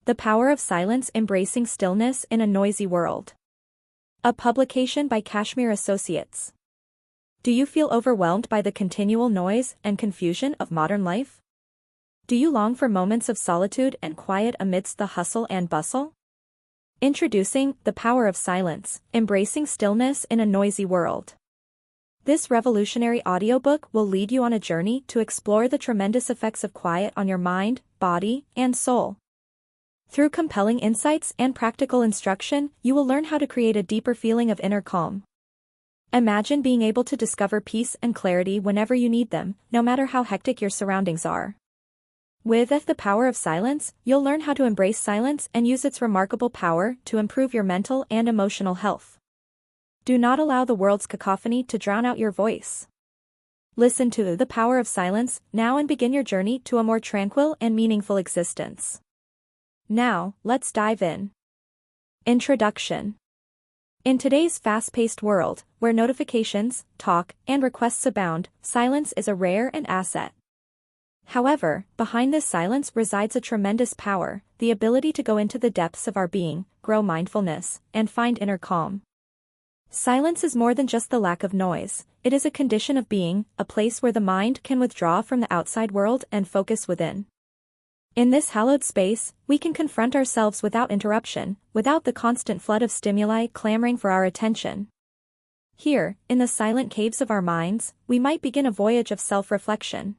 The Power of Silence: Embracing Stillness in a Noisy World. A publication by Kashmir Associates. Do you feel overwhelmed by the continual noise and confusion of modern life? Do you long for moments of solitude and quiet amidst the hustle and bustle? Introducing The Power of Silence: Embracing Stillness in a Noisy World. This revolutionary audiobook will lead you on a journey to explore the tremendous effects of quiet on your mind, body, and soul. Through compelling insights and practical instruction, you will learn how to create a deeper feeling of inner calm. Imagine being able to discover peace and clarity whenever you need them, no matter how hectic your surroundings are. With The Power of Silence, you'll learn how to embrace silence and use its remarkable power to improve your mental and emotional health. Do not allow the world's cacophony to drown out your voice. Listen to The Power of Silence now and begin your journey to a more tranquil and meaningful existence. Now, let's dive in. Introduction. In today's fast-paced world, where notifications, talk, and requests abound, silence is a rare and asset. However, behind this silence resides a tremendous power, the ability to go into the depths of our being, grow mindfulness, and find inner calm. Silence is more than just the lack of noise. It is a condition of being, a place where the mind can withdraw from the outside world and focus within. In this hallowed space, we can confront ourselves without interruption, without the constant flood of stimuli clamoring for our attention. Here, in the silent caves of our minds, we might begin a voyage of self-reflection.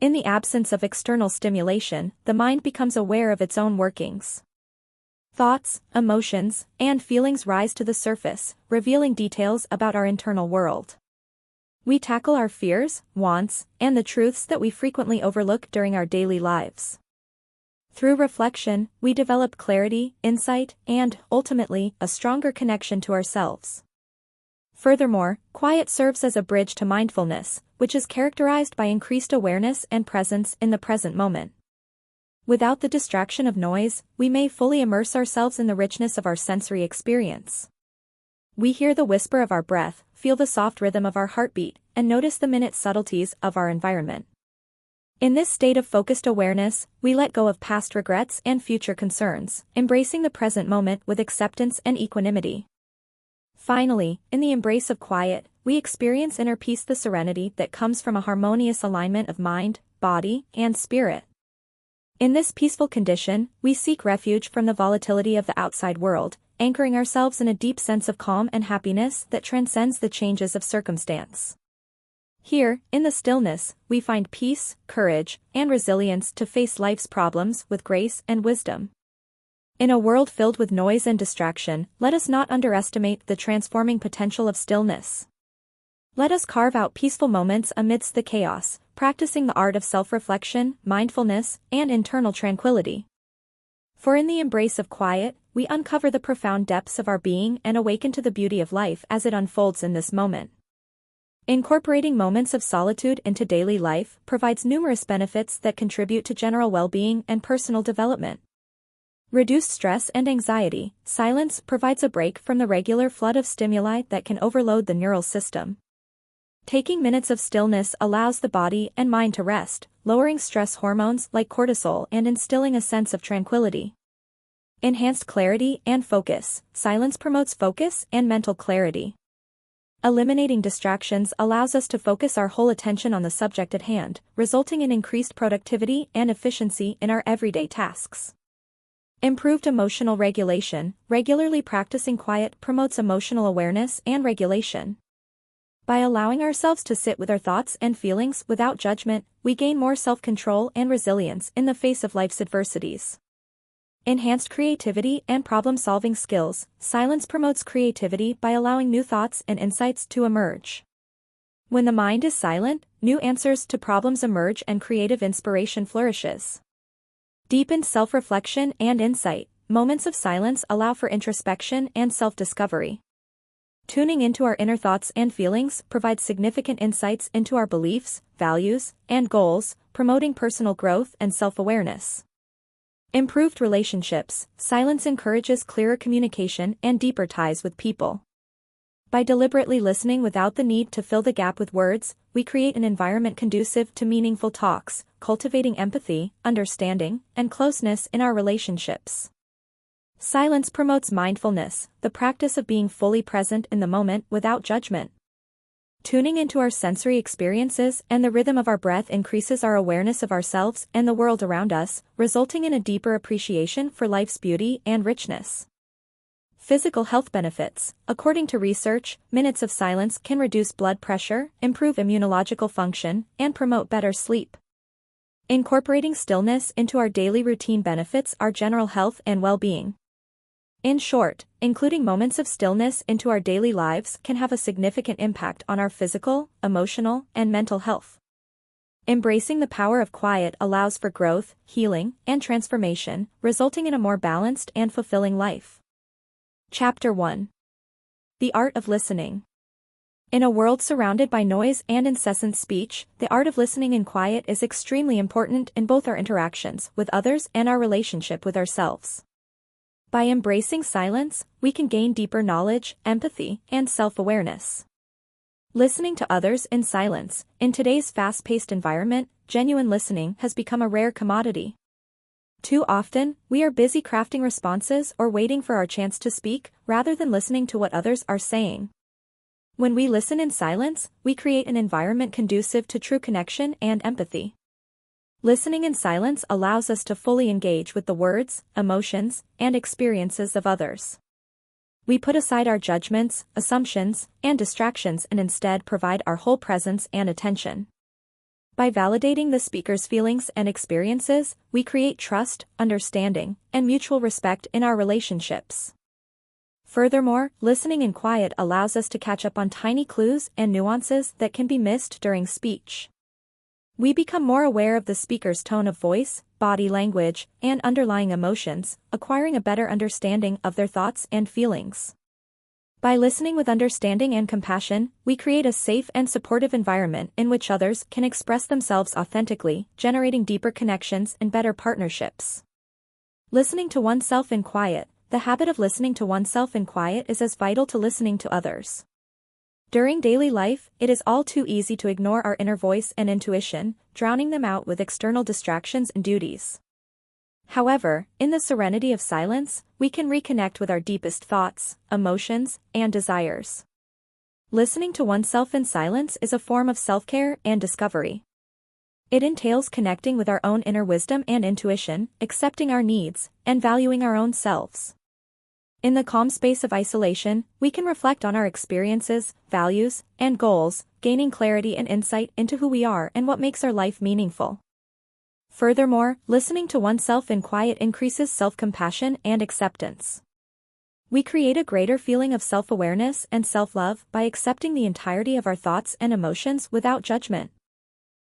In the absence of external stimulation, the mind becomes aware of its own workings. Thoughts, emotions, and feelings rise to the surface, revealing details about our internal world. We tackle our fears, wants, and the truths that we frequently overlook during our daily lives. Through reflection, we develop clarity, insight, and, ultimately, a stronger connection to ourselves. Furthermore, quiet serves as a bridge to mindfulness, which is characterized by increased awareness and presence in the present moment. Without the distraction of noise, we may fully immerse ourselves in the richness of our sensory experience. We hear the whisper of our breath, feel the soft rhythm of our heartbeat, and notice the minute subtleties of our environment. In this state of focused awareness, we let go of past regrets and future concerns, embracing the present moment with acceptance and equanimity. Finally, in the embrace of quiet, we experience inner peace, the serenity that comes from a harmonious alignment of mind, body, and spirit. In this peaceful condition, we seek refuge from the volatility of the outside world, anchoring ourselves in a deep sense of calm and happiness that transcends the changes of circumstance. Here, in the stillness, we find peace, courage, and resilience to face life's problems with grace and wisdom. In a world filled with noise and distraction, let us not underestimate the transforming potential of stillness. Let us carve out peaceful moments amidst the chaos, practicing the art of self-reflection, mindfulness, and internal tranquility. For in the embrace of quiet, we uncover the profound depths of our being and awaken to the beauty of life as it unfolds in this moment. Incorporating moments of solitude into daily life provides numerous benefits that contribute to general well-being and personal development. Reduced stress and anxiety. Silence provides a break from the regular flood of stimuli that can overload the neural system. Taking minutes of stillness allows the body and mind to rest, lowering stress hormones like cortisol and instilling a sense of tranquility. Enhanced clarity and focus. Silence promotes focus and mental clarity. Eliminating distractions allows us to focus our whole attention on the subject at hand, resulting in increased productivity and efficiency in our everyday tasks. Improved emotional regulation. Regularly practicing quiet promotes emotional awareness and regulation. By allowing ourselves to sit with our thoughts and feelings without judgment, we gain more self-control and resilience in the face of life's adversities. Enhanced creativity and problem-solving skills. Silence promotes creativity by allowing new thoughts and insights to emerge. When the mind is silent, new answers to problems emerge and creative inspiration flourishes. Deepened self-reflection and insight. Moments of silence allow for introspection and self-discovery. Tuning into our inner thoughts and feelings provides significant insights into our beliefs, values, and goals, promoting personal growth and self-awareness. Improved relationships. Silence encourages clearer communication and deeper ties with people. By deliberately listening without the need to fill the gap with words, we create an environment conducive to meaningful talks, cultivating empathy, understanding, and closeness in our relationships. Silence promotes mindfulness, the practice of being fully present in the moment without judgment. Tuning into our sensory experiences and the rhythm of our breath increases our awareness of ourselves and the world around us, resulting in a deeper appreciation for life's beauty and richness. Physical health benefits. According to research, minutes of silence can reduce blood pressure, improve immunological function, and promote better sleep. Incorporating stillness into our daily routine benefits our general health and well-being. In short, including moments of stillness into our daily lives can have a significant impact on our physical, emotional, and mental health. Embracing the power of quiet allows for growth, healing, and transformation, resulting in a more balanced and fulfilling life. Chapter 1. The Art of Listening. In a world surrounded by noise and incessant speech, the art of listening in quiet is extremely important in both our interactions with others and our relationship with ourselves. By embracing silence, we can gain deeper knowledge, empathy, and self-awareness. Listening to others in silence. In today's fast-paced environment, genuine listening has become a rare commodity. Too often, we are busy crafting responses or waiting for our chance to speak, rather than listening to what others are saying. When we listen in silence, we create an environment conducive to true connection and empathy. Listening in silence allows us to fully engage with the words, emotions, and experiences of others. We put aside our judgments, assumptions, and distractions and instead provide our whole presence and attention. By validating the speaker's feelings and experiences, we create trust, understanding, and mutual respect in our relationships. Furthermore, listening in quiet allows us to catch up on tiny clues and nuances that can be missed during speech. We become more aware of the speaker's tone of voice, body language, and underlying emotions, acquiring a better understanding of their thoughts and feelings. By listening with understanding and compassion, we create a safe and supportive environment in which others can express themselves authentically, generating deeper connections and better partnerships. Listening to oneself in quiet. The habit of listening to oneself in quiet is as vital to listening to others. During daily life, it is all too easy to ignore our inner voice and intuition, drowning them out with external distractions and duties. However, in the serenity of silence, we can reconnect with our deepest thoughts, emotions, and desires. Listening to oneself in silence is a form of self-care and discovery. It entails connecting with our own inner wisdom and intuition, accepting our needs, and valuing our own selves. In the calm space of isolation, we can reflect on our experiences, values, and goals, gaining clarity and insight into who we are and what makes our life meaningful. Furthermore, listening to oneself in quiet increases self-compassion and acceptance. We create a greater feeling of self-awareness and self-love by accepting the entirety of our thoughts and emotions without judgment.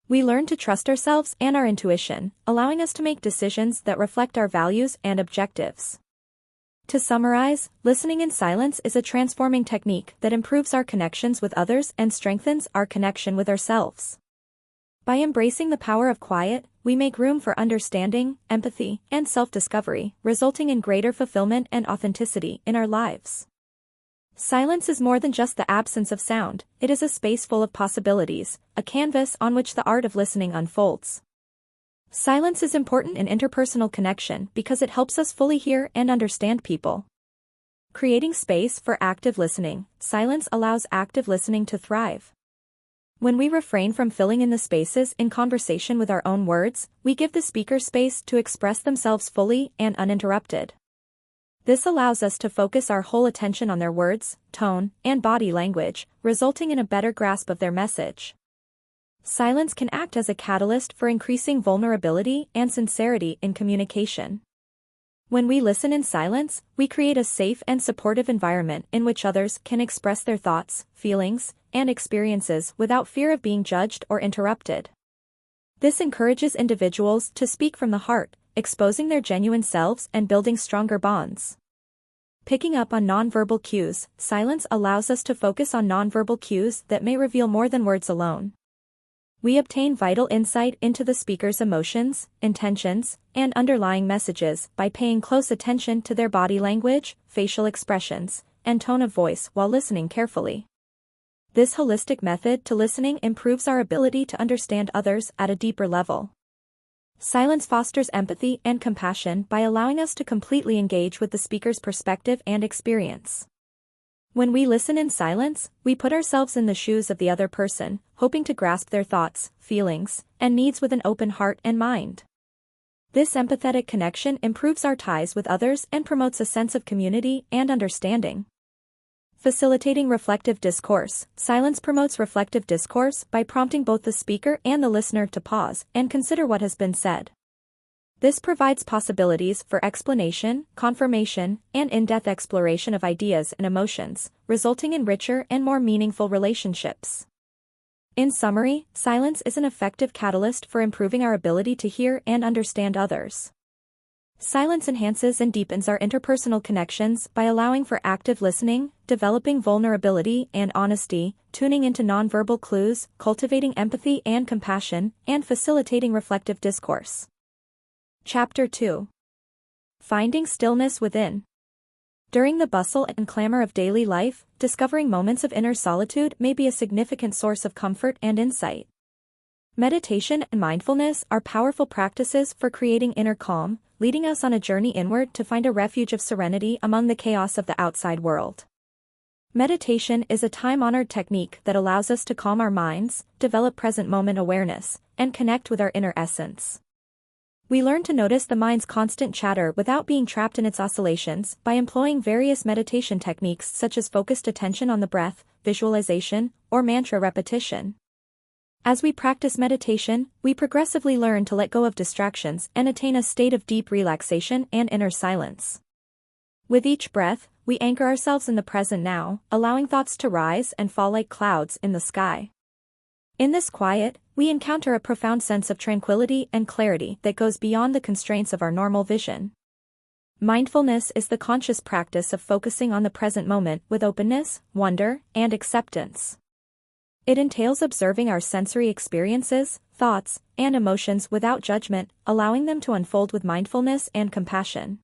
We learn to trust ourselves and our intuition, allowing us to make decisions that reflect our values and objectives. To summarize, listening in silence is a transforming technique that improves our connections with others and strengthens our connection with ourselves. By embracing the power of quiet, we make room for understanding, empathy, and self-discovery, resulting in greater fulfillment and authenticity in our lives. Silence is more than just the absence of sound, it is a space full of possibilities, a canvas on which the art of listening unfolds. Silence is important in interpersonal connection because it helps us fully hear and understand people. Creating space for active listening, silence allows active listening to thrive. When we refrain from filling in the spaces in conversation with our own words, we give the speaker space to express themselves fully and uninterrupted. This allows us to focus our whole attention on their words, tone, and body language, resulting in a better grasp of their message. Silence can act as a catalyst for increasing vulnerability and sincerity in communication. When we listen in silence, we create a safe and supportive environment in which others can express their thoughts, feelings, and experiences without fear of being judged or interrupted. This encourages individuals to speak from the heart, exposing their genuine selves and building stronger bonds. Picking up on nonverbal cues, silence allows us to focus on nonverbal cues that may reveal more than words alone. We obtain vital insight into the speaker's emotions, intentions, and underlying messages by paying close attention to their body language, facial expressions, and tone of voice while listening carefully. This holistic method to listening improves our ability to understand others at a deeper level. Silence fosters empathy and compassion by allowing us to completely engage with the speaker's perspective and experience. When we listen in silence, we put ourselves in the shoes of the other person, hoping to grasp their thoughts, feelings, and needs with an open heart and mind. This empathetic connection improves our ties with others and promotes a sense of community and understanding. Facilitating reflective discourse. Silence promotes reflective discourse by prompting both the speaker and the listener to pause and consider what has been said. This provides possibilities for explanation, confirmation, and in-depth exploration of ideas and emotions, resulting in richer and more meaningful relationships. In summary, silence is an effective catalyst for improving our ability to hear and understand others. Silence enhances and deepens our interpersonal connections by allowing for active listening, developing vulnerability and honesty, tuning into nonverbal clues, cultivating empathy and compassion, and facilitating reflective discourse. Chapter 2. Finding stillness within. During the bustle and clamor of daily life, discovering moments of inner solitude may be a significant source of comfort and insight. Meditation and mindfulness are powerful practices for creating inner calm, leading us on a journey inward to find a refuge of serenity among the chaos of the outside world. Meditation is a time-honored technique that allows us to calm our minds, develop present-moment awareness, and connect with our inner essence. We learn to notice the mind's constant chatter without being trapped in its oscillations by employing various meditation techniques such as focused attention on the breath, visualization, or mantra repetition. As we practice meditation, we progressively learn to let go of distractions and attain a state of deep relaxation and inner silence. With each breath, we anchor ourselves in the present now, allowing thoughts to rise and fall like clouds in the sky. In this quiet, we encounter a profound sense of tranquility and clarity that goes beyond the constraints of our normal vision. Mindfulness is the conscious practice of focusing on the present moment with openness, wonder, and acceptance. It entails observing our sensory experiences, thoughts, and emotions without judgment, allowing them to unfold with mindfulness and compassion.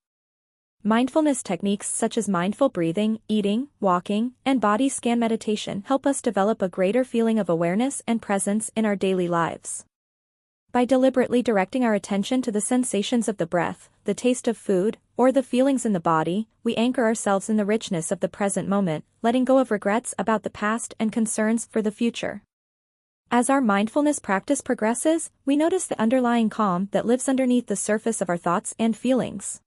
Mindfulness techniques such as mindful breathing, eating, walking, and body scan meditation help us develop a greater feeling of awareness and presence in our daily lives. By deliberately directing our attention to the sensations of the breath, the taste of food, or the feelings in the body, we anchor ourselves in the richness of the present moment, letting go of regrets about the past and concerns for the future. As our mindfulness practice progresses, we notice the underlying calm that lives underneath the surface of our thoughts and feelings.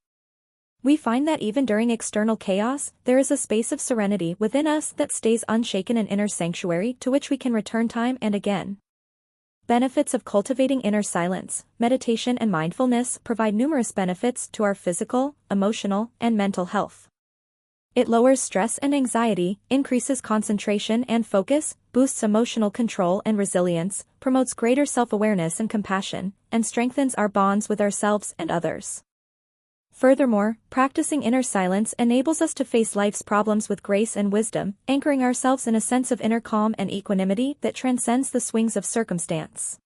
We find that even during external chaos, there is a space of serenity within us that stays unshaken, an inner sanctuary to which we can return time and again. Benefits of cultivating inner silence. Meditation and mindfulness provide numerous benefits to our physical, emotional, and mental health. It lowers stress and anxiety, increases concentration and focus, boosts emotional control and resilience, promotes greater self-awareness and compassion, and strengthens our bonds with ourselves and others. Furthermore, practicing inner silence enables us to face life's problems with grace and wisdom, anchoring ourselves in a sense of inner calm and equanimity that transcends the swings of circumstance.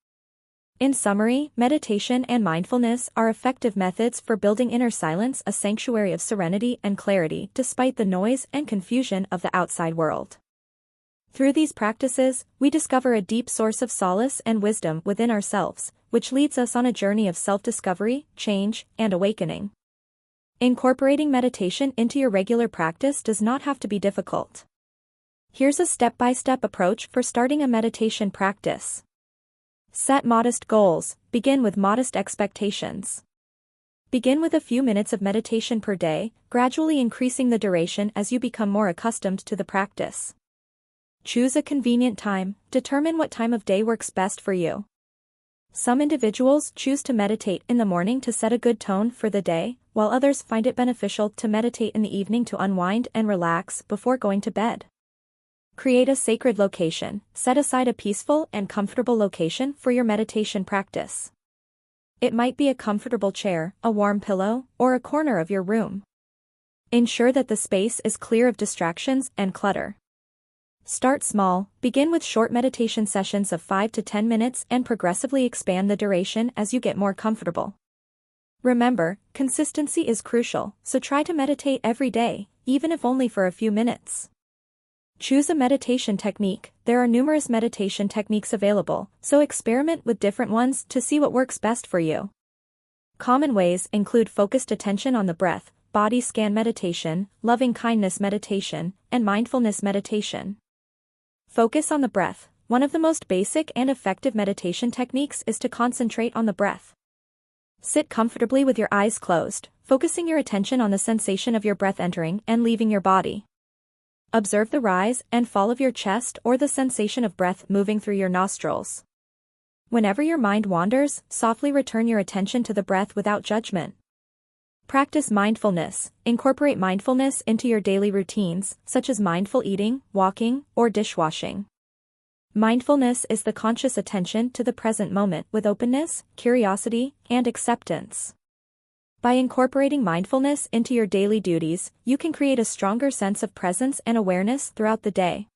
In summary, meditation and mindfulness are effective methods for building inner silence, a sanctuary of serenity and clarity despite the noise and confusion of the outside world. Through these practices, we discover a deep source of solace and wisdom within ourselves, which leads us on a journey of self-discovery, change, and awakening. Incorporating meditation into your regular practice does not have to be difficult. Here's a step-by-step approach for starting a meditation practice. Set modest goals. Begin with modest expectations. Begin with a few minutes of meditation per day, gradually increasing the duration as you become more accustomed to the practice. Choose a convenient time. Determine what time of day works best for you. Some individuals choose to meditate in the morning to set a good tone for the day, while others find it beneficial to meditate in the evening to unwind and relax before going to bed. Create a sacred location. Set aside a peaceful and comfortable location for your meditation practice. It might be a comfortable chair, a warm pillow, or a corner of your room. Ensure that the space is clear of distractions and clutter. Start small. Begin with short meditation sessions of 5 to 10 minutes and progressively expand the duration as you get more comfortable. Remember, consistency is crucial, so try to meditate every day, even if only for a few minutes. Choose a meditation technique. There are numerous meditation techniques available, so experiment with different ones to see what works best for you. Common ways include focused attention on the breath, body scan meditation, loving kindness meditation, and mindfulness meditation. Focus on the breath. One of the most basic and effective meditation techniques is to concentrate on the breath. Sit comfortably with your eyes closed, focusing your attention on the sensation of your breath entering and leaving your body. Observe the rise and fall of your chest or the sensation of breath moving through your nostrils. Whenever your mind wanders, softly return your attention to the breath without judgment. Practice mindfulness. Incorporate mindfulness into your daily routines, such as mindful eating, walking, or dishwashing. Mindfulness is the conscious attention to the present moment with openness, curiosity, and acceptance. By incorporating mindfulness into your daily duties, you can create a stronger sense of presence and awareness throughout the day.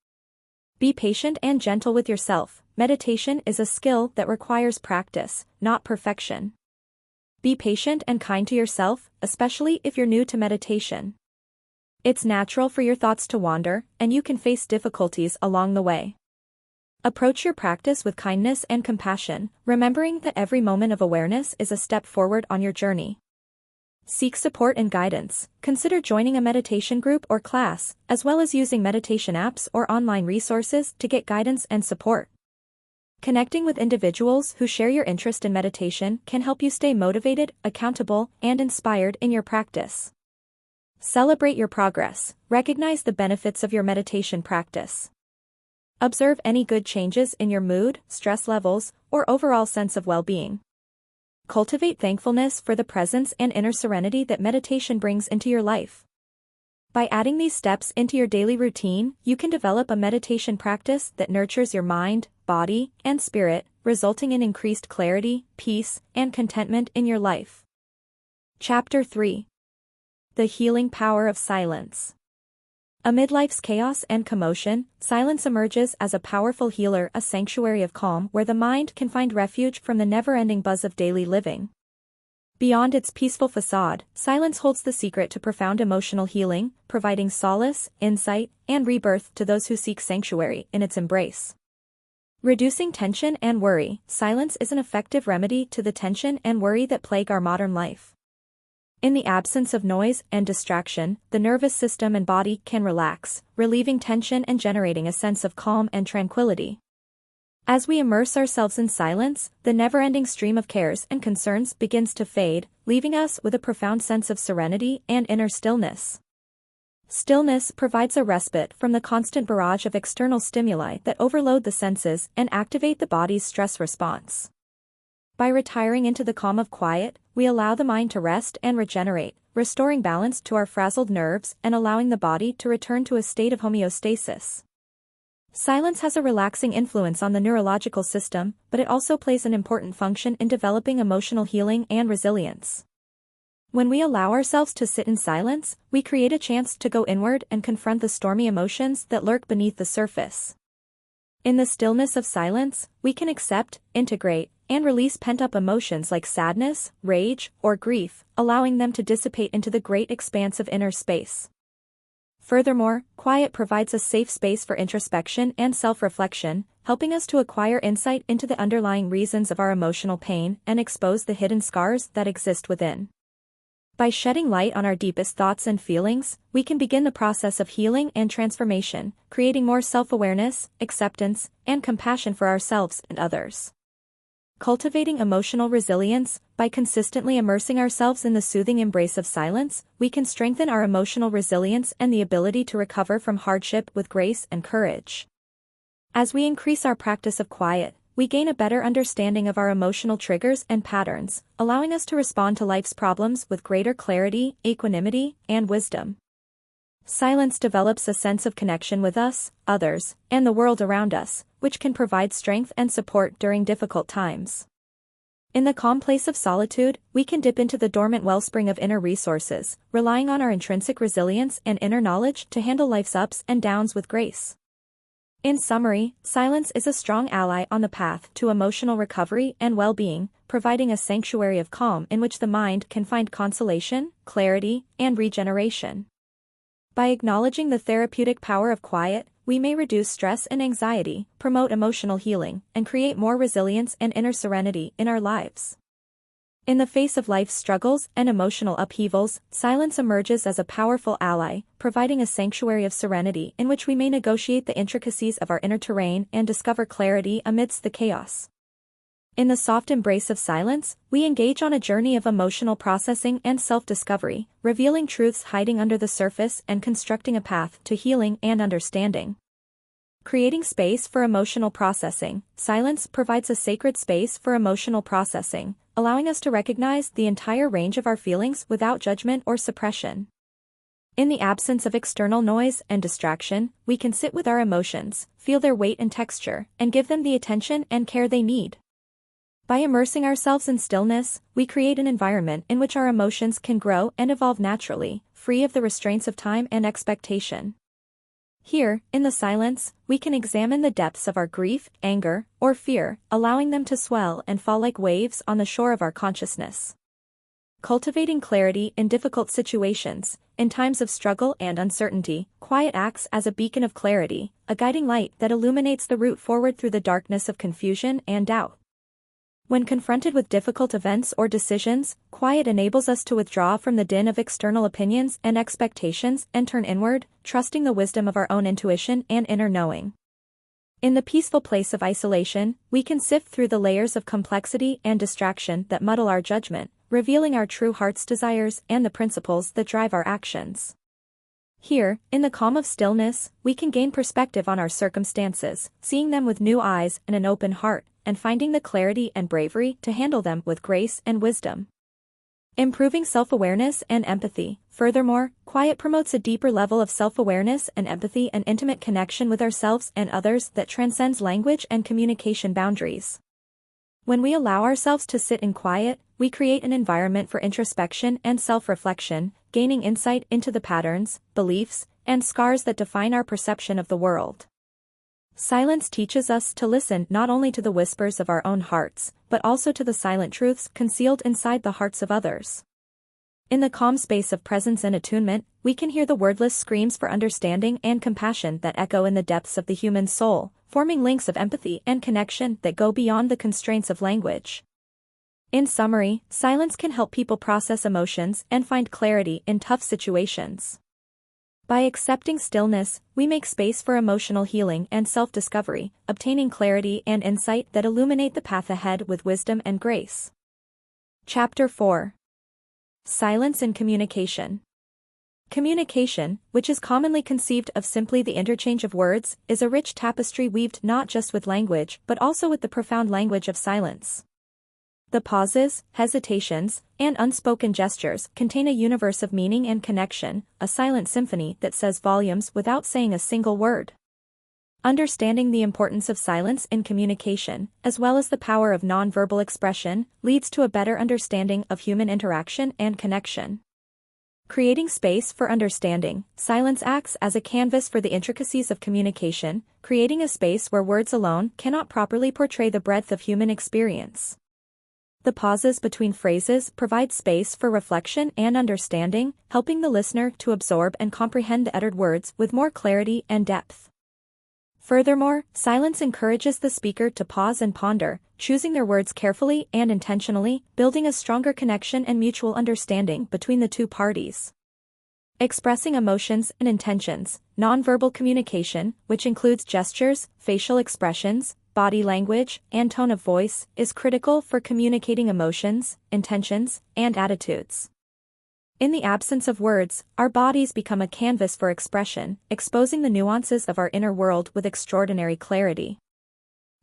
Be patient and gentle with yourself. Meditation is a skill that requires practice, not perfection. Be patient and kind to yourself, especially if you're new to meditation. It's natural for your thoughts to wander, and you can face difficulties along the way. Approach your practice with kindness and compassion, remembering that every moment of awareness is a step forward on your journey. Seek support and guidance. Consider joining a meditation group or class, as well as using meditation apps or online resources to get guidance and support. Connecting with individuals who share your interest in meditation can help you stay motivated, accountable, and inspired in your practice. Celebrate your progress. Recognize the benefits of your meditation practice. Observe any good changes in your mood, stress levels, or overall sense of well-being. Cultivate thankfulness for the presence and inner serenity that meditation brings into your life. By adding these steps into your daily routine, you can develop a meditation practice that nurtures your mind, body, and spirit, resulting in increased clarity, peace, and contentment in your life. Chapter 3. The Healing Power of Silence. Amid life's chaos and commotion, silence emerges as a powerful healer, a sanctuary of calm where the mind can find refuge from the never-ending buzz of daily living. Beyond its peaceful facade, silence holds the secret to profound emotional healing, providing solace, insight, and rebirth to those who seek sanctuary in its embrace. Reducing tension and worry, silence is an effective remedy to the tension and worry that plague our modern life. In the absence of noise and distraction, the nervous system and body can relax, relieving tension and generating a sense of calm and tranquility. As we immerse ourselves in silence, the never-ending stream of cares and concerns begins to fade, leaving us with a profound sense of serenity and inner stillness. Stillness provides a respite from the constant barrage of external stimuli that overload the senses and activate the body's stress response. By retiring into the calm of quiet, we allow the mind to rest and regenerate, restoring balance to our frazzled nerves and allowing the body to return to a state of homeostasis. Silence has a relaxing influence on the neurological system, but it also plays an important function in developing emotional healing and resilience. When we allow ourselves to sit in silence, we create a chance to go inward and confront the stormy emotions that lurk beneath the surface. In the stillness of silence, we can accept, integrate, and release pent-up emotions like sadness, rage, or grief, allowing them to dissipate into the great expanse of inner space. Furthermore, quiet provides a safe space for introspection and self-reflection, helping us to acquire insight into the underlying reasons of our emotional pain and expose the hidden scars that exist within. By shedding light on our deepest thoughts and feelings, we can begin the process of healing and transformation, creating more self-awareness, acceptance, and compassion for ourselves and others. Cultivating emotional resilience. By consistently immersing ourselves in the soothing embrace of silence, we can strengthen our emotional resilience and the ability to recover from hardship with grace and courage. As we increase our practice of quiet, we gain a better understanding of our emotional triggers and patterns, allowing us to respond to life's problems with greater clarity, equanimity, and wisdom. Silence develops a sense of connection with us, others, and the world around us, which can provide strength and support during difficult times. In the calm place of solitude, we can dip into the dormant wellspring of inner resources, relying on our intrinsic resilience and inner knowledge to handle life's ups and downs with grace. In summary, silence is a strong ally on the path to emotional recovery and well-being, providing a sanctuary of calm in which the mind can find consolation, clarity, and regeneration. By acknowledging the therapeutic power of quiet, we may reduce stress and anxiety, promote emotional healing, and create more resilience and inner serenity in our lives. In the face of life's struggles and emotional upheavals, silence emerges as a powerful ally, providing a sanctuary of serenity in which we may negotiate the intricacies of our inner terrain and discover clarity amidst the chaos. In the soft embrace of silence, we engage on a journey of emotional processing and self-discovery, revealing truths hiding under the surface and constructing a path to healing and understanding. Creating space for emotional processing, silence provides a sacred space for emotional processing, allowing us to recognize the entire range of our feelings without judgment or suppression. In the absence of external noise and distraction, we can sit with our emotions, feel their weight and texture, and give them the attention and care they need. By immersing ourselves in stillness, we create an environment in which our emotions can grow and evolve naturally, free of the restraints of time and expectation. Here, in the silence, we can examine the depths of our grief, anger, or fear, allowing them to swell and fall like waves on the shore of our consciousness. Cultivating clarity in difficult situations, in times of struggle and uncertainty, quiet acts as a beacon of clarity, a guiding light that illuminates the route forward through the darkness of confusion and doubt. When confronted with difficult events or decisions, quiet enables us to withdraw from the din of external opinions and expectations and turn inward, trusting the wisdom of our own intuition and inner knowing. In the peaceful place of isolation, we can sift through the layers of complexity and distraction that muddle our judgment, revealing our true heart's desires and the principles that drive our actions. Here, in the calm of stillness, we can gain perspective on our circumstances, seeing them with new eyes and an open heart, and finding the clarity and bravery to handle them with grace and wisdom. Improving self-awareness and empathy. Furthermore, quiet promotes a deeper level of self-awareness and empathy and intimate connection with ourselves and others that transcends language and communication boundaries. When we allow ourselves to sit in quiet, we create an environment for introspection and self-reflection, gaining insight into the patterns, beliefs, and scars that define our perception of the world. Silence teaches us to listen not only to the whispers of our own hearts, but also to the silent truths concealed inside the hearts of others. In the calm space of presence and attunement, we can hear the wordless screams for understanding and compassion that echo in the depths of the human soul, forming links of empathy and connection that go beyond the constraints of language. In summary, silence can help people process emotions and find clarity in tough situations. By accepting stillness, we make space for emotional healing and self-discovery, obtaining clarity and insight that illuminate the path ahead with wisdom and grace. Chapter 4. Silence in Communication. Communication, which is commonly conceived of simply the interchange of words, is a rich tapestry weaved not just with language but also with the profound language of silence. The pauses, hesitations, and unspoken gestures contain a universe of meaning and connection, a silent symphony that says volumes without saying a single word. Understanding the importance of silence in communication, as well as the power of nonverbal expression, leads to a better understanding of human interaction and connection. Creating space for understanding, silence acts as a canvas for the intricacies of communication, creating a space where words alone cannot properly portray the breadth of human experience. The pauses between phrases provide space for reflection and understanding, helping the listener to absorb and comprehend the uttered words with more clarity and depth. Furthermore, silence encourages the speaker to pause and ponder, choosing their words carefully and intentionally, building a stronger connection and mutual understanding between the two parties. Expressing emotions and intentions. Nonverbal communication, which includes gestures, facial expressions, body language, and tone of voice, is critical for communicating emotions, intentions, and attitudes. In the absence of words, our bodies become a canvas for expression, exposing the nuances of our inner world with extraordinary clarity.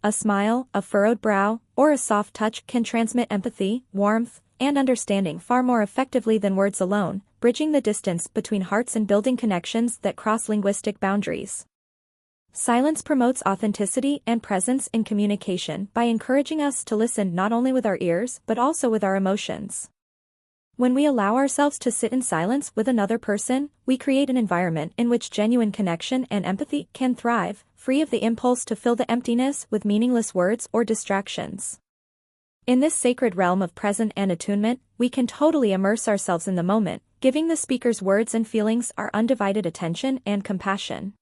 A smile, a furrowed brow, or a soft touch can transmit empathy, warmth, and understanding far more effectively than words alone, bridging the distance between hearts and building connections that cross linguistic boundaries. Silence promotes authenticity and presence in communication by encouraging us to listen not only with our ears but also with our emotions. When we allow ourselves to sit in silence with another person, we create an environment in which genuine connection and empathy can thrive, free of the impulse to fill the emptiness with meaningless words or distractions. In this sacred realm of present and attunement, we can totally immerse ourselves in the moment, giving the speaker's words and feelings our undivided attention and compassion.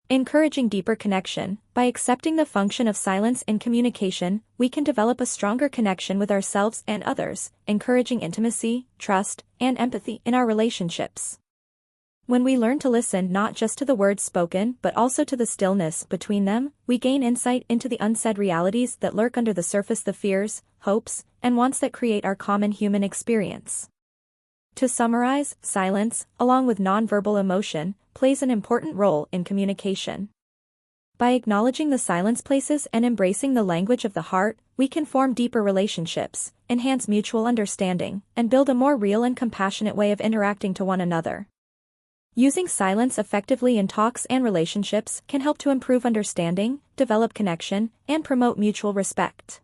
Encouraging deeper connection, by accepting the function of silence in communication, we can develop a stronger connection with ourselves and others, encouraging intimacy, trust, and empathy in our relationships. When we learn to listen not just to the words spoken but also to the stillness between them, we gain insight into the unsaid realities that lurk under the surface, the fears, hopes, and wants that create our common human experience. To summarize, silence, along with nonverbal emotion, plays an important role in communication. By acknowledging the silence places and embracing the language of the heart, we can form deeper relationships, enhance mutual understanding, and build a more real and compassionate way of interacting to one another. Using silence effectively in talks and relationships can help to improve understanding, develop connection, and promote mutual respect.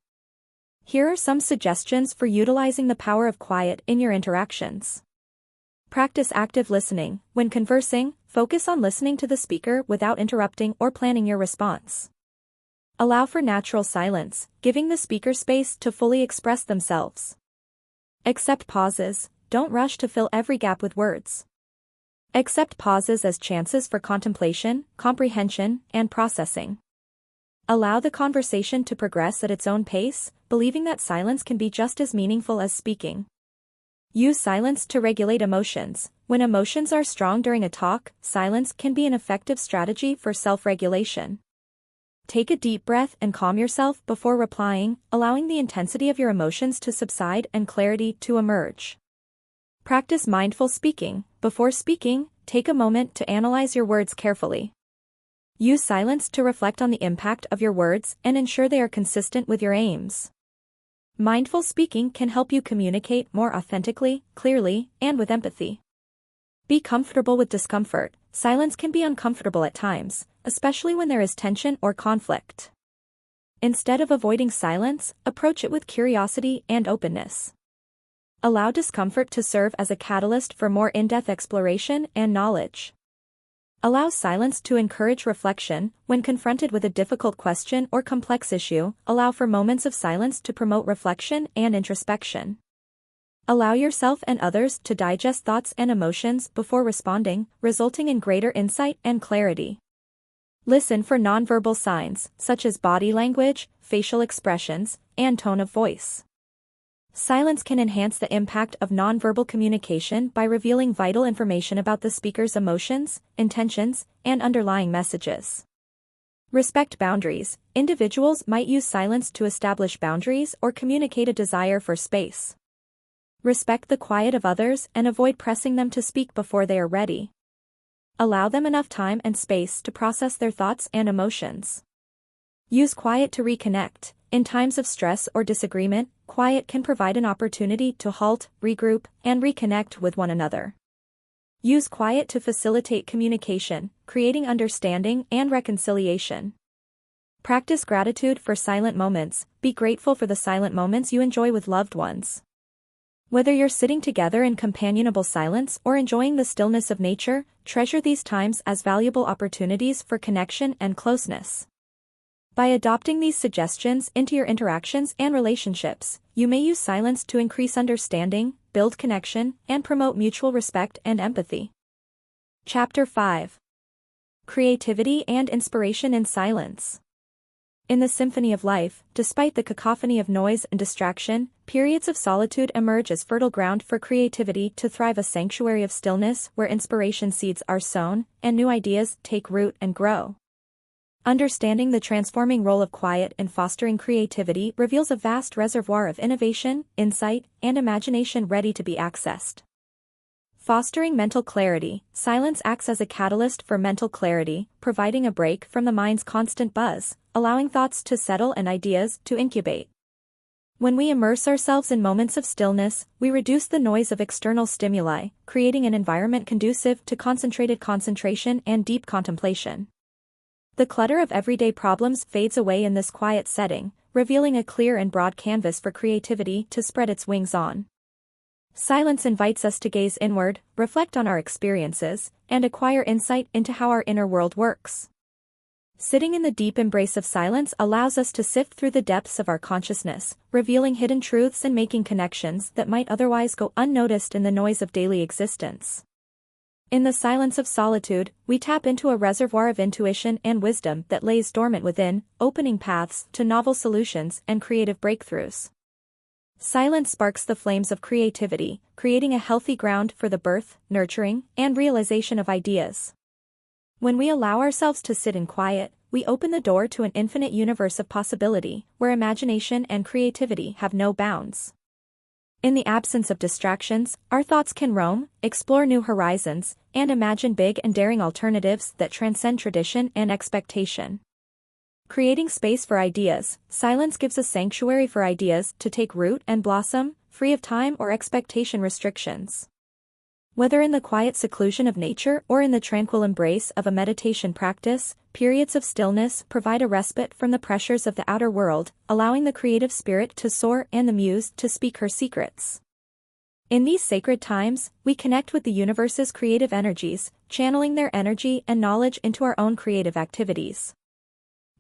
Here are some suggestions for utilizing the power of quiet in your interactions. Practice active listening. When conversing, focus on listening to the speaker without interrupting or planning your response. Allow for natural silence, giving the speaker space to fully express themselves. Accept pauses. Don't rush to fill every gap with words. Accept pauses as chances for contemplation, comprehension, and processing. Allow the conversation to progress at its own pace, believing that silence can be just as meaningful as speaking. Use silence to regulate emotions. When emotions are strong during a talk, silence can be an effective strategy for self-regulation. Take a deep breath and calm yourself before replying, allowing the intensity of your emotions to subside and clarity to emerge. Practice mindful speaking. Before speaking, take a moment to analyze your words carefully. Use silence to reflect on the impact of your words and ensure they are consistent with your aims. Mindful speaking can help you communicate more authentically, clearly, and with empathy. Be comfortable with discomfort. Silence can be uncomfortable at times, especially when there is tension or conflict. Instead of avoiding silence, approach it with curiosity and openness. Allow discomfort to serve as a catalyst for more in-depth exploration and knowledge. Allow silence to encourage reflection. When confronted with a difficult question or complex issue, allow for moments of silence to promote reflection and introspection. Allow yourself and others to digest thoughts and emotions before responding, resulting in greater insight and clarity. Listen for nonverbal signs, such as body language, facial expressions, and tone of voice. Silence can enhance the impact of nonverbal communication by revealing vital information about the speaker's emotions, intentions, and underlying messages. Respect boundaries. Individuals might use silence to establish boundaries or communicate a desire for space. Respect the quiet of others and avoid pressing them to speak before they are ready. Allow them enough time and space to process their thoughts and emotions. Use quiet to reconnect. In times of stress or disagreement, quiet can provide an opportunity to halt, regroup, and reconnect with one another. Use quiet to facilitate communication, creating understanding and reconciliation. Practice gratitude for silent moments. Be grateful for the silent moments you enjoy with loved ones. Whether you're sitting together in companionable silence or enjoying the stillness of nature, treasure these times as valuable opportunities for connection and closeness. By adopting these suggestions into your interactions and relationships, you may use silence to increase understanding, build connection, and promote mutual respect and empathy. Chapter 5. Creativity and Inspiration in Silence. In the symphony of life, despite the cacophony of noise and distraction, periods of solitude emerge as fertile ground for creativity to thrive, a sanctuary of stillness where inspiration seeds are sown and new ideas take root and grow. Understanding the transforming role of quiet in fostering creativity reveals a vast reservoir of innovation, insight, and imagination ready to be accessed. Fostering mental clarity. Silence acts as a catalyst for mental clarity, providing a break from the mind's constant buzz, allowing thoughts to settle and ideas to incubate. When we immerse ourselves in moments of stillness, we reduce the noise of external stimuli, creating an environment conducive to concentrated concentration and deep contemplation. The clutter of everyday problems fades away in this quiet setting, revealing a clear and broad canvas for creativity to spread its wings on. Silence invites us to gaze inward, reflect on our experiences, and acquire insight into how our inner world works. Sitting in the deep embrace of silence allows us to sift through the depths of our consciousness, revealing hidden truths and making connections that might otherwise go unnoticed in the noise of daily existence. In the silence of solitude, we tap into a reservoir of intuition and wisdom that lays dormant within, opening paths to novel solutions and creative breakthroughs. Silence sparks the flames of creativity, creating a healthy ground for the birth, nurturing, and realization of ideas. When we allow ourselves to sit in quiet, we open the door to an infinite universe of possibility, where imagination and creativity have no bounds. In the absence of distractions, our thoughts can roam, explore new horizons, and imagine big and daring alternatives that transcend tradition and expectation. Creating space for ideas, silence gives a sanctuary for ideas to take root and blossom, free of time or expectation restrictions. Whether in the quiet seclusion of nature or in the tranquil embrace of a meditation practice, periods of stillness provide a respite from the pressures of the outer world, allowing the creative spirit to soar and the muse to speak her secrets. In these sacred times, we connect with the universe's creative energies, channeling their energy and knowledge into our own creative activities.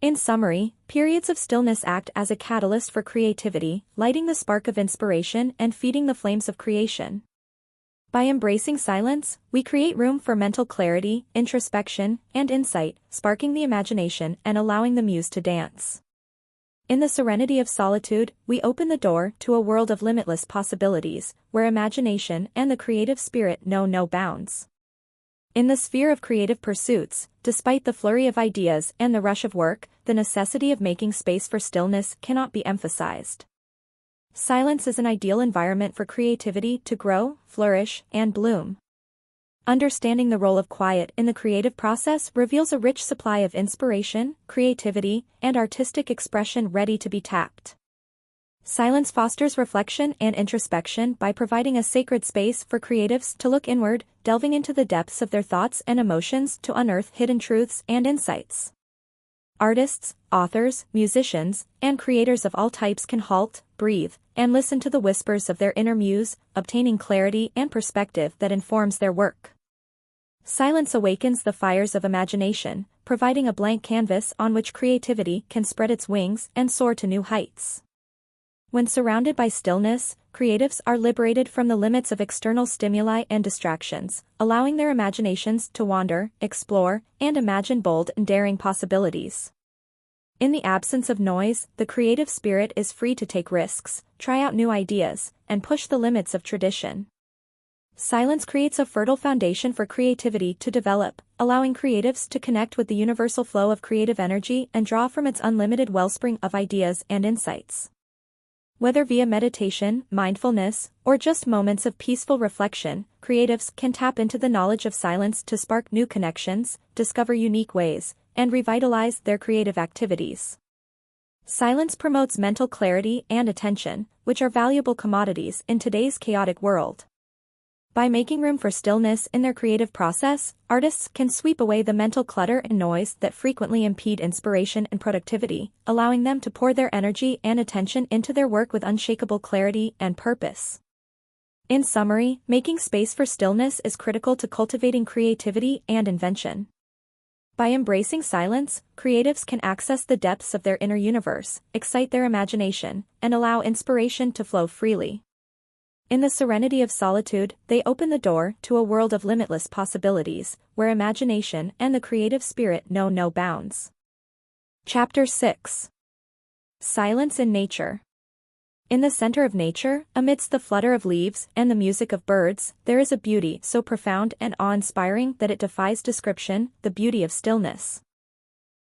In summary, periods of stillness act as a catalyst for creativity, lighting the spark of inspiration and feeding the flames of creation. By embracing silence, we create room for mental clarity, introspection, and insight, sparking the imagination and allowing the muse to dance. In the serenity of solitude, we open the door to a world of limitless possibilities, where imagination and the creative spirit know no bounds. In the sphere of creative pursuits, despite the flurry of ideas and the rush of work, the necessity of making space for stillness cannot be emphasized. Silence is an ideal environment for creativity to grow, flourish, and bloom. Understanding the role of quiet in the creative process reveals a rich supply of inspiration, creativity, and artistic expression ready to be tapped. Silence fosters reflection and introspection by providing a sacred space for creatives to look inward, delving into the depths of their thoughts and emotions to unearth hidden truths and insights. Artists, authors, musicians, and creators of all types can halt, breathe, and listen to the whispers of their inner muse, obtaining clarity and perspective that informs their work. Silence awakens the fires of imagination, providing a blank canvas on which creativity can spread its wings and soar to new heights. When surrounded by stillness, creatives are liberated from the limits of external stimuli and distractions, allowing their imaginations to wander, explore, and imagine bold and daring possibilities. In the absence of noise, the creative spirit is free to take risks, try out new ideas, and push the limits of tradition. Silence creates a fertile foundation for creativity to develop, allowing creatives to connect with the universal flow of creative energy and draw from its unlimited wellspring of ideas and insights. Whether via meditation, mindfulness, or just moments of peaceful reflection, creatives can tap into the knowledge of silence to spark new connections, discover unique ways, and revitalize their creative activities. Silence promotes mental clarity and attention, which are valuable commodities in today's chaotic world. By making room for stillness in their creative process, artists can sweep away the mental clutter and noise that frequently impede inspiration and productivity, allowing them to pour their energy and attention into their work with unshakable clarity and purpose. In summary, making space for stillness is critical to cultivating creativity and invention. By embracing silence, creatives can access the depths of their inner universe, excite their imagination, and allow inspiration to flow freely. In the serenity of solitude, they open the door to a world of limitless possibilities, where imagination and the creative spirit know no bounds. Chapter 6. Silence in Nature. In the center of nature, amidst the flutter of leaves and the music of birds, there is a beauty so profound and awe-inspiring that it defies description, the beauty of stillness.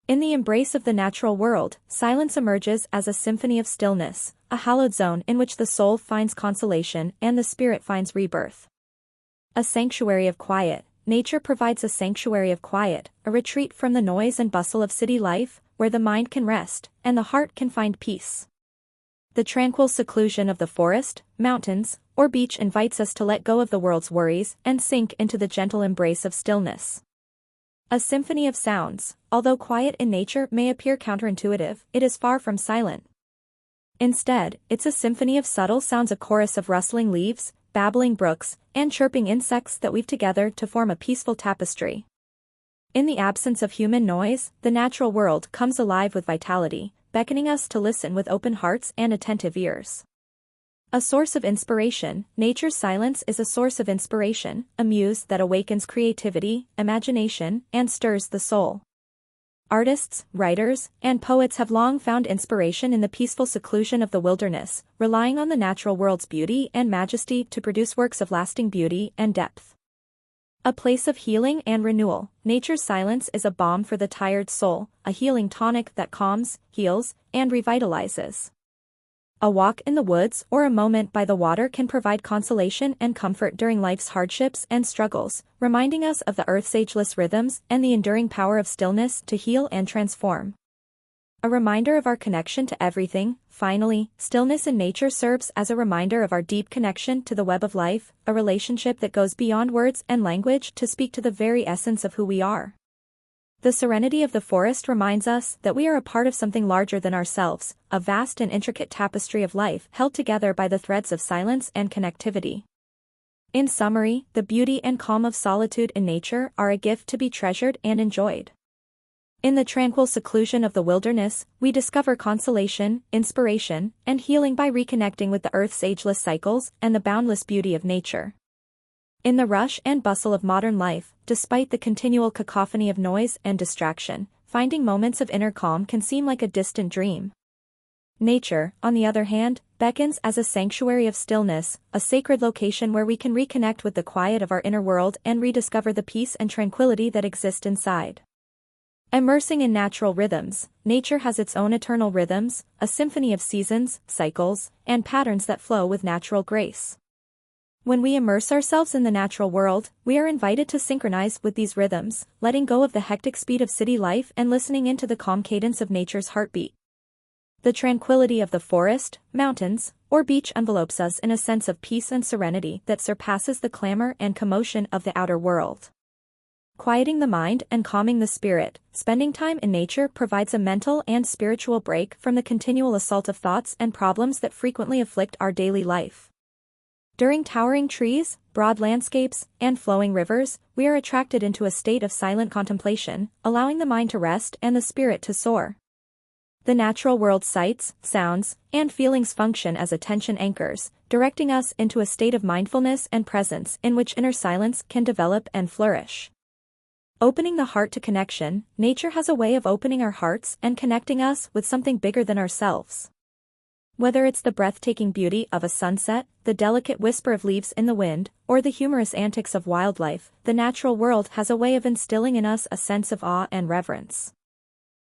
In the embrace of the natural world, silence emerges as a symphony of stillness, a hallowed zone in which the soul finds consolation and the spirit finds rebirth. A sanctuary of quiet, nature provides a sanctuary of quiet, a retreat from the noise and bustle of city life, where the mind can rest and the heart can find peace. The tranquil seclusion of the forest, mountains, or beach invites us to let go of the world's worries and sink into the gentle embrace of stillness. A symphony of sounds, although quiet in nature may appear counterintuitive, it is far from silent. Instead, it's a symphony of subtle sounds, a chorus of rustling leaves, babbling brooks, and chirping insects that weave together to form a peaceful tapestry. In the absence of human noise, the natural world comes alive with vitality, beckoning us to listen with open hearts and attentive ears. A source of inspiration, nature's silence is a source of inspiration, a muse that awakens creativity, imagination, and stirs the soul. Artists, writers, and poets have long found inspiration in the peaceful seclusion of the wilderness, relying on the natural world's beauty and majesty to produce works of lasting beauty and depth. A place of healing and renewal, nature's silence is a balm for the tired soul, a healing tonic that calms, heals, and revitalizes. A walk in the woods or a moment by the water can provide consolation and comfort during life's hardships and struggles, reminding us of the earth's ageless rhythms and the enduring power of stillness to heal and transform. A reminder of our connection to everything. Finally, stillness in nature serves as a reminder of our deep connection to the web of life, a relationship that goes beyond words and language to speak to the very essence of who we are. The serenity of the forest reminds us that we are a part of something larger than ourselves, a vast and intricate tapestry of life held together by the threads of silence and connectivity. In summary, the beauty and calm of solitude in nature are a gift to be treasured and enjoyed. In the tranquil seclusion of the wilderness, we discover consolation, inspiration, and healing by reconnecting with the earth's ageless cycles and the boundless beauty of nature. In the rush and bustle of modern life, despite the continual cacophony of noise and distraction, finding moments of inner calm can seem like a distant dream. Nature, on the other hand, beckons as a sanctuary of stillness, a sacred location where we can reconnect with the quiet of our inner world and rediscover the peace and tranquility that exist inside. Immersing in natural rhythms, nature has its own eternal rhythms, a symphony of seasons, cycles, and patterns that flow with natural grace. When we immerse ourselves in the natural world, we are invited to synchronize with these rhythms, letting go of the hectic speed of city life and listening into the calm cadence of nature's heartbeat. The tranquility of the forest, mountains, or beach envelopes us in a sense of peace and serenity that surpasses the clamor and commotion of the outer world. Quieting the mind and calming the spirit, spending time in nature provides a mental and spiritual break from the continual assault of thoughts and problems that frequently afflict our daily life. During towering trees, broad landscapes, and flowing rivers, we are attracted into a state of silent contemplation, allowing the mind to rest and the spirit to soar. The natural world's sights, sounds, and feelings function as attention anchors, directing us into a state of mindfulness and presence in which inner silence can develop and flourish. Opening the heart to connection, nature has a way of opening our hearts and connecting us with something bigger than ourselves. Whether it's the breathtaking beauty of a sunset, the delicate whisper of leaves in the wind, or the humorous antics of wildlife, the natural world has a way of instilling in us a sense of awe and reverence.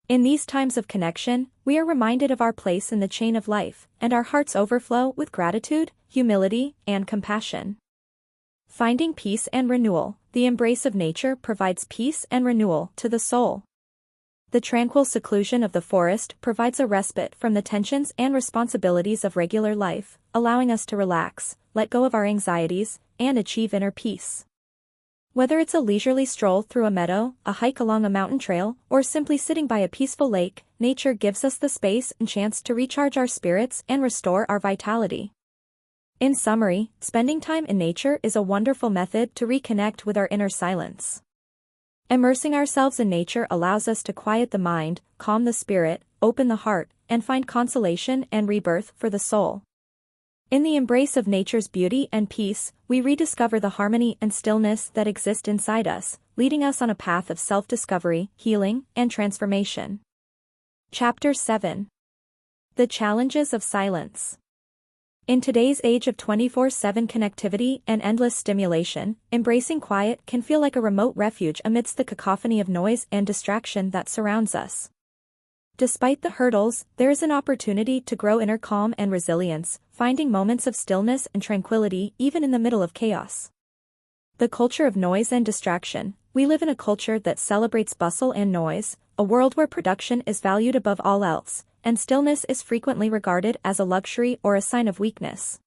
In these times of connection, we are reminded of our place in the chain of life, and our hearts overflow with gratitude, humility, and compassion. Finding peace and renewal, the embrace of nature provides peace and renewal to the soul. The tranquil seclusion of the forest provides a respite from the tensions and responsibilities of regular life, allowing us to relax, let go of our anxieties, and achieve inner peace. Whether it's a leisurely stroll through a meadow, a hike along a mountain trail, or simply sitting by a peaceful lake, nature gives us the space and chance to recharge our spirits and restore our vitality. In summary, spending time in nature is a wonderful method to reconnect with our inner silence. Immersing ourselves in nature allows us to quiet the mind, calm the spirit, open the heart, and find consolation and rebirth for the soul. In the embrace of nature's beauty and peace, we rediscover the harmony and stillness that exist inside us, leading us on a path of self-discovery, healing, and transformation. Chapter 7. The Challenges of Silence. In today's age of 24/7 connectivity and endless stimulation, embracing quiet can feel like a remote refuge amidst the cacophony of noise and distraction that surrounds us. Despite the hurdles, there is an opportunity to grow inner calm and resilience, finding moments of stillness and tranquility even in the middle of chaos. The culture of noise and distraction. We live in a culture that celebrates bustle and noise, a world where production is valued above all else, and stillness is frequently regarded as a luxury or a sign of weakness.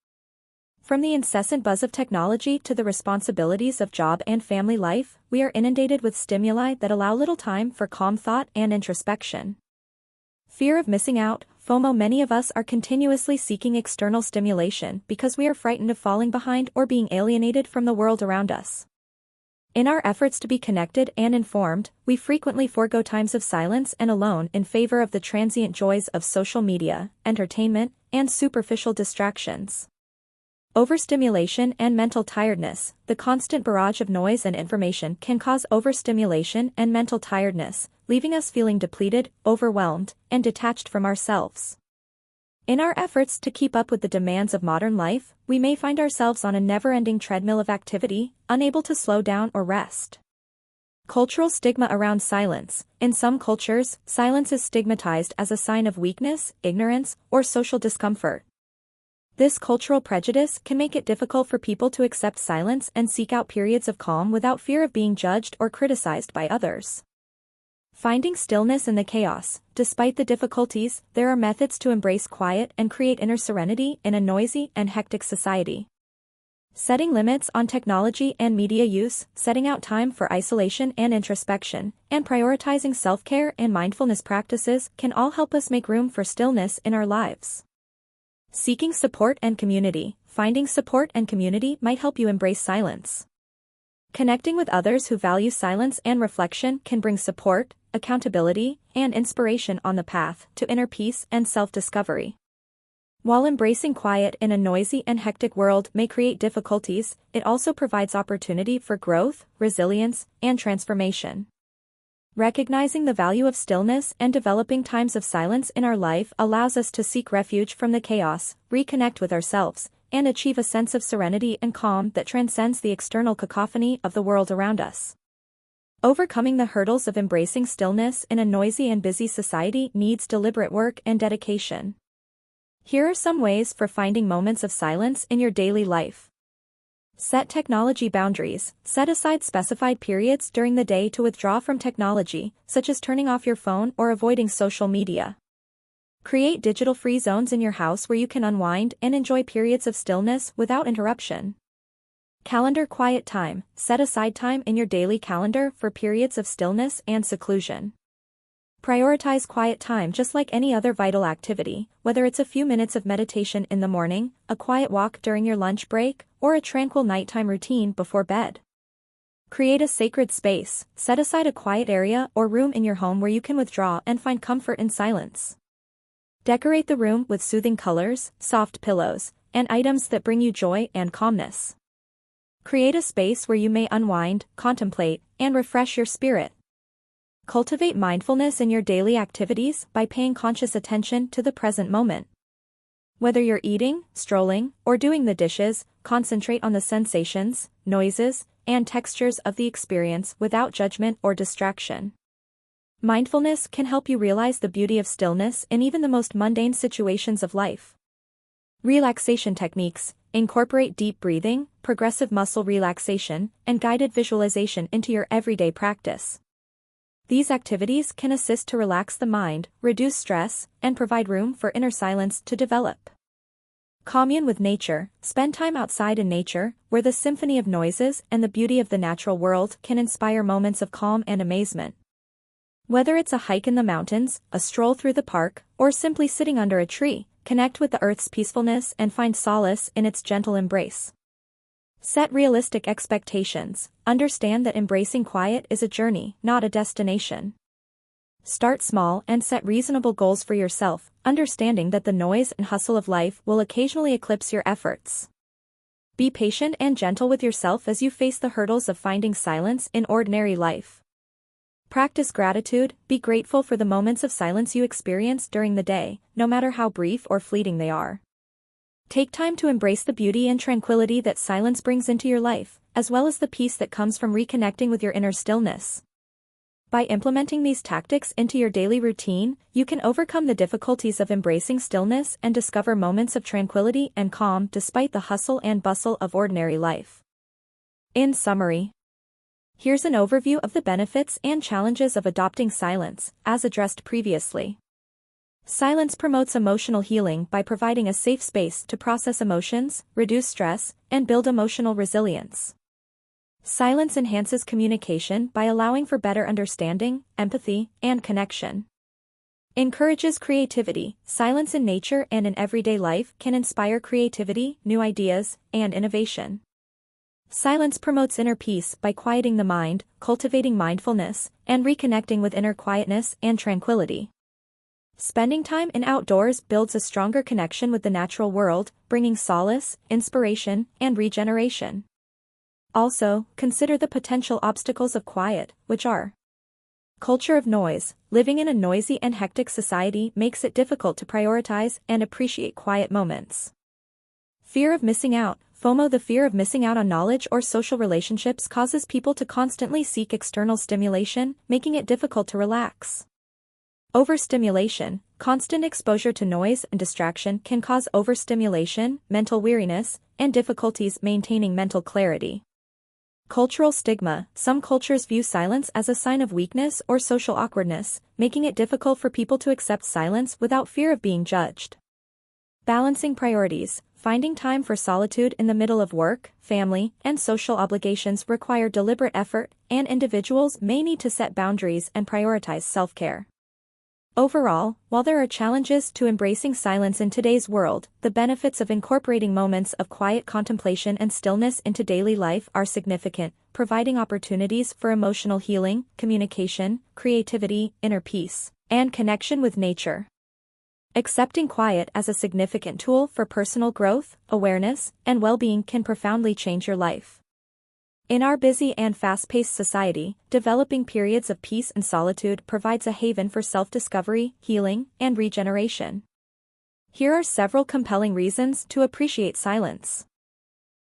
From the incessant buzz of technology to the responsibilities of job and family life, we are inundated with stimuli that allow little time for calm thought and introspection. Fear of missing out, FOMO. Many of us are continuously seeking external stimulation because we are frightened of falling behind or being alienated from the world around us. In our efforts to be connected and informed, we frequently forego times of silence and alone in favor of the transient joys of social media, entertainment, and superficial distractions. Overstimulation and mental tiredness. The constant barrage of noise and information can cause overstimulation and mental tiredness, leaving us feeling depleted, overwhelmed, and detached from ourselves. In our efforts to keep up with the demands of modern life, we may find ourselves on a never-ending treadmill of activity, unable to slow down or rest. Cultural stigma around silence. In some cultures, silence is stigmatized as a sign of weakness, ignorance, or social discomfort. This cultural prejudice can make it difficult for people to accept silence and seek out periods of calm without fear of being judged or criticized by others. Finding stillness in the chaos. Despite the difficulties, there are methods to embrace quiet and create inner serenity in a noisy and hectic society. Setting limits on technology and media use, setting out time for isolation and introspection, and prioritizing self-care and mindfulness practices can all help us make room for stillness in our lives. Seeking support and community. Finding support and community might help you embrace silence. Connecting with others who value silence and reflection can bring support, accountability, and inspiration on the path to inner peace and self-discovery. While embracing quiet in a noisy and hectic world may create difficulties, it also provides opportunity for growth, resilience, and transformation. Recognizing the value of stillness and developing times of silence in our life allows us to seek refuge from the chaos, reconnect with ourselves, and achieve a sense of serenity and calm that transcends the external cacophony of the world around us. Overcoming the hurdles of embracing stillness in a noisy and busy society needs deliberate work and dedication. Here are some ways for finding moments of silence in your daily life. Set technology boundaries. Set aside specified periods during the day to withdraw from technology, such as turning off your phone or avoiding social media. Create digital-free zones in your house where you can unwind and enjoy periods of stillness without interruption. Calendar quiet time. Set aside time in your daily calendar for periods of stillness and seclusion. Prioritize quiet time just like any other vital activity, whether it's a few minutes of meditation in the morning, a quiet walk during your lunch break, or a tranquil nighttime routine before bed. Create a sacred space. Set aside a quiet area or room in your home where you can withdraw and find comfort in silence. Decorate the room with soothing colors, soft pillows, and items that bring you joy and calmness. Create a space where you may unwind, contemplate, and refresh your spirit. Cultivate mindfulness in your daily activities by paying conscious attention to the present moment. Whether you're eating, strolling, or doing the dishes, concentrate on the sensations, noises, and textures of the experience without judgment or distraction. Mindfulness can help you realize the beauty of stillness in even the most mundane situations of life. Relaxation techniques. Incorporate deep breathing, progressive muscle relaxation, and guided visualization into your everyday practice. These activities can assist to relax the mind, reduce stress, and provide room for inner silence to develop. Commune with nature. Spend time outside in nature, where the symphony of noises and the beauty of the natural world can inspire moments of calm and amazement. Whether it's a hike in the mountains, a stroll through the park, or simply sitting under a tree, connect with the earth's peacefulness and find solace in its gentle embrace. Set realistic expectations. Understand that embracing quiet is a journey, not a destination. Start small and set reasonable goals for yourself, understanding that the noise and hustle of life will occasionally eclipse your efforts. Be patient and gentle with yourself as you face the hurdles of finding silence in ordinary life. Practice gratitude. Be grateful for the moments of silence you experience during the day, no matter how brief or fleeting they are. Take time to embrace the beauty and tranquility that silence brings into your life, as well as the peace that comes from reconnecting with your inner stillness. By implementing these tactics into your daily routine, you can overcome the difficulties of embracing stillness and discover moments of tranquility and calm despite the hustle and bustle of ordinary life. In summary, here's an overview of the benefits and challenges of adopting silence, as addressed previously. Silence promotes emotional healing by providing a safe space to process emotions, reduce stress, and build emotional resilience. Silence enhances communication by allowing for better understanding, empathy, and connection. Encourages creativity. Silence in nature and in everyday life can inspire creativity, new ideas, and innovation. Silence promotes inner peace by quieting the mind, cultivating mindfulness, and reconnecting with inner quietness and tranquility. Spending time in outdoors builds a stronger connection with the natural world, bringing solace, inspiration, and regeneration. Also, consider the potential obstacles of quiet, which are culture of noise. Living in a noisy and hectic society makes it difficult to prioritize and appreciate quiet moments. Fear of missing out. FOMO. The fear of missing out on knowledge or social relationships causes people to constantly seek external stimulation, making it difficult to relax. Overstimulation. Constant exposure to noise and distraction can cause overstimulation, mental weariness, and difficulties maintaining mental clarity. Cultural stigma. Some cultures view silence as a sign of weakness or social awkwardness, making it difficult for people to accept silence without fear of being judged. Balancing priorities. Finding time for solitude in the middle of work, family, and social obligations require deliberate effort, and individuals may need to set boundaries and prioritize self-care. Overall, while there are challenges to embracing silence in today's world, the benefits of incorporating moments of quiet contemplation and stillness into daily life are significant, providing opportunities for emotional healing, communication, creativity, inner peace, and connection with nature. Accepting quiet as a significant tool for personal growth, awareness, and well-being can profoundly change your life. In our busy and fast-paced society, developing periods of peace and solitude provides a haven for self-discovery, healing, and regeneration. Here are several compelling reasons to appreciate silence.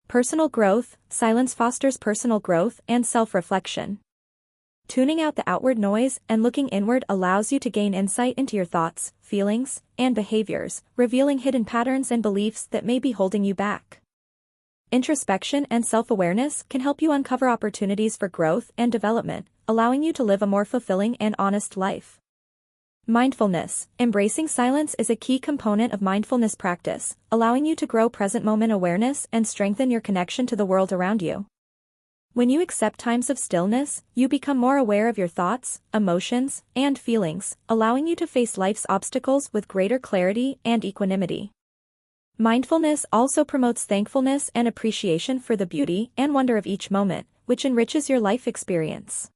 Personal growth. Silence fosters personal growth and self-reflection. Tuning out the outward noise and looking inward allows you to gain insight into your thoughts, feelings, and behaviors, revealing hidden patterns and beliefs that may be holding you back. Introspection and self-awareness can help you uncover opportunities for growth and development, allowing you to live a more fulfilling and honest life. Mindfulness. Embracing silence is a key component of mindfulness practice, allowing you to grow present moment awareness and strengthen your connection to the world around you. When you accept times of stillness, you become more aware of your thoughts, emotions, and feelings, allowing you to face life's obstacles with greater clarity and equanimity. Mindfulness also promotes thankfulness and appreciation for the beauty and wonder of each moment, which enriches your life experience.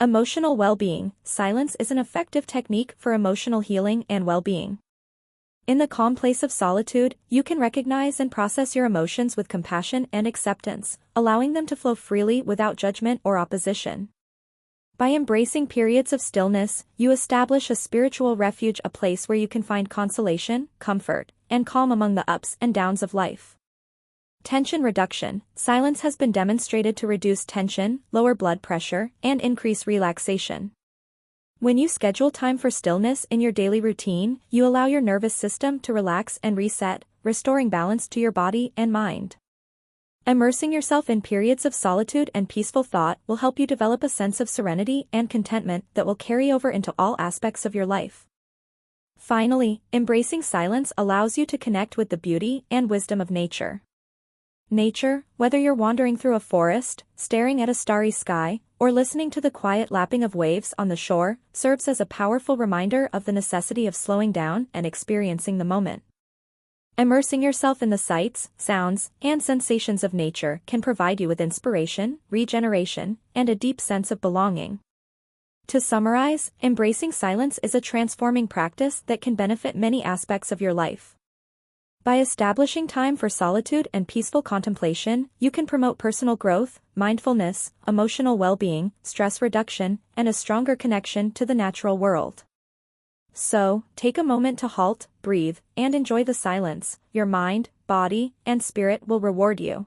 Emotional well-being. Silence is an effective technique for emotional healing and well-being. In the calm place of solitude, you can recognize and process your emotions with compassion and acceptance, allowing them to flow freely without judgment or opposition. By embracing periods of stillness, you establish a spiritual refuge, a place where you can find consolation, comfort, and calm among the ups and downs of life. Tension reduction. Silence has been demonstrated to reduce tension, lower blood pressure, and increase relaxation. When you schedule time for stillness in your daily routine, you allow your nervous system to relax and reset, restoring balance to your body and mind. Immersing yourself in periods of solitude and peaceful thought will help you develop a sense of serenity and contentment that will carry over into all aspects of your life. Finally, embracing silence allows you to connect with the beauty and wisdom of nature. Nature, whether you're wandering through a forest, staring at a starry sky, or listening to the quiet lapping of waves on the shore, serves as a powerful reminder of the necessity of slowing down and experiencing the moment. Immersing yourself in the sights, sounds, and sensations of nature can provide you with inspiration, regeneration, and a deep sense of belonging. To summarize, embracing silence is a transforming practice that can benefit many aspects of your life. By establishing time for solitude and peaceful contemplation, you can promote personal growth, mindfulness, emotional well-being, stress reduction, and a stronger connection to the natural world. So, take a moment to halt, breathe, and enjoy the silence. Your mind, body, and spirit will reward you.